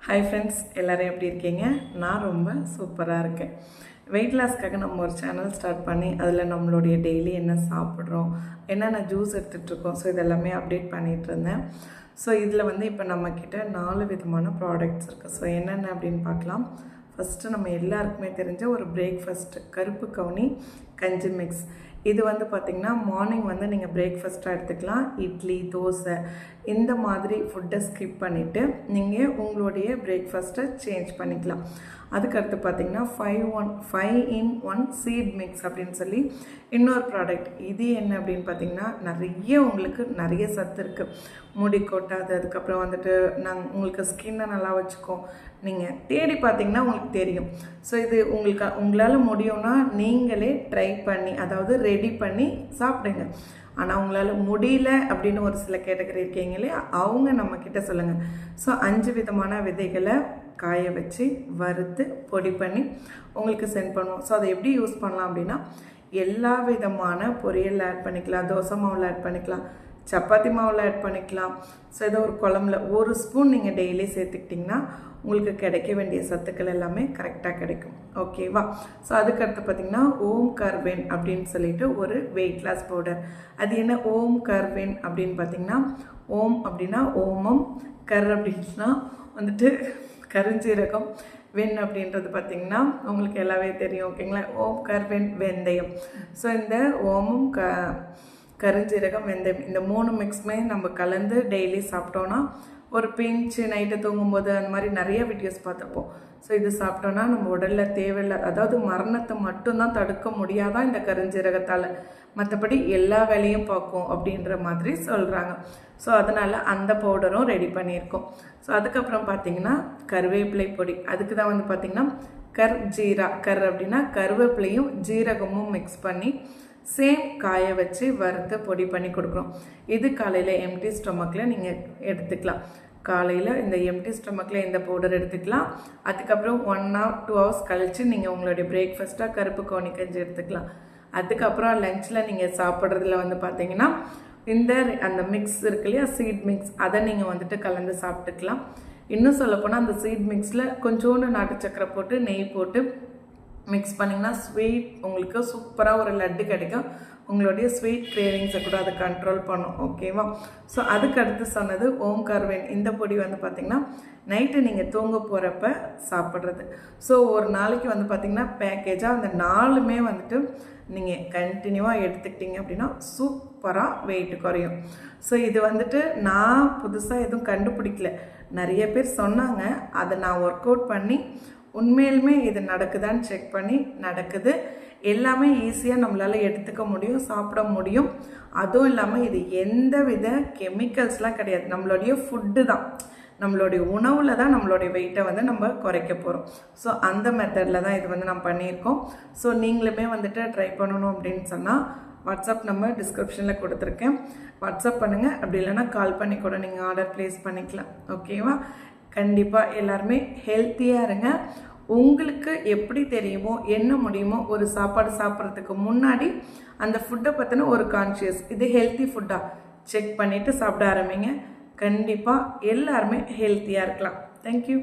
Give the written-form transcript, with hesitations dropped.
Hi friends, எல்லோரும் எப்படி இருக்கீங்க? நான் ரொம்ப சூப்பராக இருக்கேன். வெயிட் லாஸ்க்காக நம்ம ஒரு சேனல் ஸ்டார்ட் பண்ணி அதில் நம்மளுடைய டெய்லி என்ன சாப்பிட்றோம், என்னென்ன ஜூஸ் எடுத்துகிட்ருக்கோம், ஸோ இதெல்லாமே அப்டேட் பண்ணிகிட்டு இருந்தேன். ஸோ இதில் இப்போ நம்மக்கிட்ட 4 விதமான ப்ராடக்ட்ஸ் இருக்குது. ஸோ என்னென்ன அப்படின்னு பார்க்கலாம். ஃபஸ்ட்டு நம்ம எல்லாருக்குமே தெரிஞ்ச ஒரு பிரேக்ஃபாஸ்ட்டு கருப்பு கவுனி கஞ்சி மிக்ஸ். இது பார்த்திங்கன்னா மார்னிங் நீங்கள் பிரேக்ஃபாஸ்ட்டாக எடுத்துக்கலாம். இட்லி, தோசை இந்த மாதிரி ஃபுட்டை ஸ்கிப் பண்ணிவிட்டு நீங்கள் உங்களுடைய பிரேக்ஃபாஸ்ட்டை சேஞ்ச் பண்ணிக்கலாம். அதுக்கடுத்து பார்த்திங்கன்னா 5 in 1 சீட் மிக்ஸ் அப்படின்னு சொல்லி இன்னொரு ப்ராடக்ட். இது என்ன அப்படின்னு பார்த்திங்கன்னா உங்களுக்கு நிறைய சத்து இருக்குது. முடி கொட்டாது, அதுக்கப்புறம் உங்களுக்கு ஸ்கின்னை நல்லா வச்சுக்கோம். நீங்கள் தேடி பார்த்திங்கன்னா உங்களுக்கு தெரியும். ஸோ இது உங்களால் முடியும்னா நீங்களே ட்ரை பண்ணி, அதாவது ரெடி பண்ணி சாப்பிடுங்க. ஆனால் உங்களால் முடியல அப்படின்னு ஒரு சில கேட்டகரி இருக்கீங்க இல்லையா, அவங்க நம்மக்கிட்ட சொல்லுங்கள். ஸோ 5 விதமான விதைகளை காய வச்சு வறுத்து பொடி பண்ணி உங்களுக்கு சென்ட் பண்ணுவோம். ஸோ அதை எப்படி யூஸ் பண்ணலாம் அப்படின்னா, எல்லா விதமான பொரியல் ஆட் பண்ணிக்கலாம், தோசை மாவில் ஆட் பண்ணிக்கலாம், சப்பாத்தி மாவில் ஆட் பண்ணிக்கலாம். ஸோ ஏதோ ஒரு குழம்புல 1 ஸ்பூன் நீங்கள் டெய்லி சேர்த்துக்கிட்டிங்கன்னா உங்களுக்கு கிடைக்க வேண்டிய சத்துக்கள் எல்லாமே கரெக்டாக கிடைக்கும். ஓகேவா? ஸோ அதுக்கடுத்து பார்த்திங்கன்னா ஓம் கர்வேன் அப்படின்னு சொல்லிட்டு ஒரு வெயிட் லாஸ் பவுடர். அது என்ன ஓம் கர்வேன் அப்படின்னு பார்த்திங்கன்னா, ஓம் அப்படின்னா ஓமம், கர் அப்படின்னா கருஞ்சீரகம், வெண் அப்படின்றது பார்த்திங்கன்னா உங்களுக்கு எல்லாமே தெரியும். ஓகேங்களா? ஓம் கர்வேன் வெந்தயம். ஸோ இந்த ஓமம் கருஞ்சீரகம், வெந்தயம் இந்த 3 மிக்ஸுமே நம்ம கலந்து டெய்லி சாப்பிட்டோன்னா ஒரு பிஞ்சு நைட்டு தூங்கும்போது அந்த மாதிரி நிறைய வீடியோஸ் பார்த்துருப்போம். ஸோ இது சாப்பிட்டோன்னா நம்ம உடலில் தேவையில்லை, அதாவது மரணத்தை மட்டும்தான் தடுக்க முடியாதான் இந்த கருஞ்சீரகத்தால், மற்றபடி எல்லா வேலையும் பார்க்கும் அப்படின்ற மாதிரி சொல்கிறாங்க. ஸோ அதனால் அந்த பவுடரும் ரெடி பண்ணியிருக்கோம். ஸோ அதுக்கப்புறம் பார்த்திங்கன்னா கருவேப்பிலை பொடி. அதுக்கு தான் பார்த்திங்கன்னா கர் அப்படின்னா கருவேப்பிலையும் ஜீரகமும் மிக்ஸ் பண்ணி சேம் காய வச்சு வறுத்து பொடி பண்ணி கொடுக்குறோம். இது காலையில் எம்டி ஸ்டொமக்கில் நீங்கள் எடுத்துக்கலாம். காலையில் இந்த எம்டி ஸ்டொமக்கில் இந்த பவுடர் எடுத்துக்கலாம். அதுக்கப்புறம் 1 or 2 hours கழித்து நீங்கள் உங்களுடைய பிரேக்ஃபாஸ்ட்டாக கருப்பு கவுனி கஞ்சி எடுத்துக்கலாம். அதுக்கப்புறம் லஞ்சில் நீங்கள் சாப்பிட்றதுல பார்த்தீங்கன்னா அந்த மிக்ஸ் இருக்கு இல்லையா, சீட் மிக்ஸ், அதை நீங்கள் கலந்து சாப்பிட்டுக்கலாம். இன்னும் சொல்லப்போனால் அந்த சீட் மிக்ஸில் கொஞ்சோண்டு நாட்டு சக்கரை போட்டு நெய் போட்டு மிக்ஸ் பண்ணிங்கன்னா ஸ்வீட் உங்களுக்கு சூப்பராக ஒரு லட்டு கிடைக்கும். உங்களுடைய ஸ்வீட் கிரேவிங்ஸை கூட அதை கண்ட்ரோல் பண்ணும். ஓகேவா? ஸோ அதுக்கு அடுத்து சொன்னது ஓம் கர்வேன். இந்த பொடி பார்த்திங்கன்னா நைட்டு நீங்கள் தூங்க போகிறப்ப சாப்பிட்றது. ஸோ ஒரு நாளைக்கு பார்த்திங்கன்னா பேக்கேஜாக அந்த 4மே நீங்கள் கண்டினியூவாக எடுத்துக்கிட்டிங்க அப்படின்னா சூப்பராக வெயிட் குறையும். ஸோ இது நான் புதுசாக எதுவும் கண்டுபிடிக்கல, நிறைய பேர் சொன்னாங்க. அதை நான் ஒர்க் அவுட் பண்ணி உண்மையிலுமே இது நடக்குதான்னு செக் பண்ணி நடக்குது. எல்லாமே ஈஸியாக நம்மளால் எடுத்துக்க முடியும், சாப்பிட முடியும். அதுவும் இல்லாமல் இது எந்த வித கெமிக்கல்ஸ்லாம் கிடையாது. நம்மளுடைய ஃபுட்டு தான், நம்மளுடைய உணவில் தான் நம்மளுடைய வெயிட்டை நம்ம குறைக்க போகிறோம். ஸோ அந்த மெத்தடில் தான் இது நம்ம பண்ணியிருக்கோம். ஸோ நீங்களுமே ட்ரை பண்ணணும் அப்படின்னு சொன்னால் வாட்ஸ்அப் நம்பர் டிஸ்கிரிப்ஷனில் கொடுத்துருக்கேன். வாட்ஸ்அப் பண்ணுங்கள், அப்படி இல்லைன்னா கால் பண்ணி கூட நீங்கள் ஆர்டர் ப்ளேஸ் பண்ணிக்கலாம். ஓகேவா? கண்டிப்பாக எல்லாருமே ஹெல்த்தியாக இருங்க. உங்களுக்கு எப்படி தெரியுமோ என்ன முடியுமோ ஒரு சாப்பாடு சாப்பிட்றதுக்கு முன்னாடி அந்த ஃபுட்டை பற்றின ஒரு கான்ஷியஸ், இது ஹெல்த்தி ஃபுட்டாக செக் பண்ணிவிட்டு சாப்பிட ஆரம்பிங்க. கண்டிப்பாக எல்லாருமே ஹெல்த்தியாக இருக்கலாம். தேங்க்யூ.